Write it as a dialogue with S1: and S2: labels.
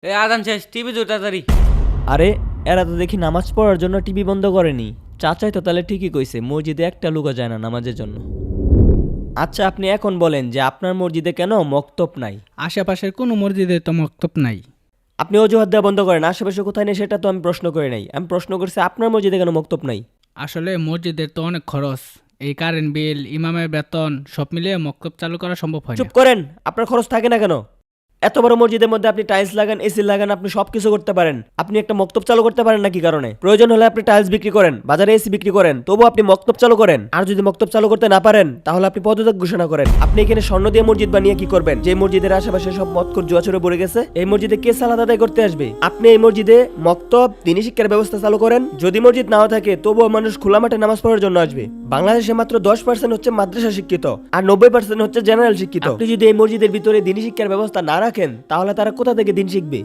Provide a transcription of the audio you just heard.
S1: এ আজান শেষ, টিভি জোর তাড়াতাড়ি।
S2: আরে এরা তো দেখি নামাজ পড়ার জন্য টিভি বন্ধ করেনি। চাচাই তো তাহলে ঠিকই কইছে, মসজিদে একটা লোকও যায় না নামাজের জন্য। আচ্ছা আপনি এখন বলেন যে আপনার মসজিদে কেন মক্তব নাই?
S3: আশেপাশের কোনো মসজিদে তো মক্তব নাই।
S2: আপনি অজুহাত দেওয়া বন্ধ করেন, আশেপাশে কোথায় নেই সেটা তো আমি প্রশ্ন করে নাই। আমি প্রশ্ন করছি আপনার মসজিদে কেন মক্তব নাই?
S3: আসলে মসজিদের তো অনেক খরচ, এই কারেন্ট বিল, ইমামের বেতন সব মিলিয়ে মক্তব চালু করা সম্ভব হয় না।
S2: চুপ করেন, আপনার খরচ থাকে না কেন? এত বড় মসজিদের মধ্যে আপনি টাইলস লাগান, এসি লাগান, আপনি সবকিছু করতে পারেন, আপনি একটা মক্তব চালু করতে পারেন না কি কারণে? প্রয়োজন হলে আপনি টাইলস বিক্রি করেন, বাজারে এসি বিক্রি করেন, তবু আপনি মক্তব চালু করেন। আর যদি মক্তব চালু করতে না পারেন তাহলে আপনি পদত্যাগ ঘোষণা করেন। আপনি এখানে স্বর্ণ দিয়ে মসজিদ বানিয়ে কি করবেন? যে মসজিদের আশেপাশে সব মদখোর জুয়াচরে পড়ে গেছে, এই মসজিদে কে সালাত আদায় করতে আসবে? আপনি এই মসজিদে মক্তব, দ্বীনি শিক্ষার ব্যবস্থা চালু করেন। যদি মসজিদ নাও থাকে তবুও মানুষ খোলা মাঠে নামাজ পড়ার জন্য আসবে। বাংলাদেশে মাত্র 10% হচ্ছে মাদ্রাসা শিক্ষিত আর 90% হচ্ছে জেনারেল শিক্ষিত। আপনি যদি এই মসজিদের ভিতরে দ্বীনি শিক্ষার ব্যবস্থা না রাখেন তাহলে তারা কোথা থেকে দিন শিখবে?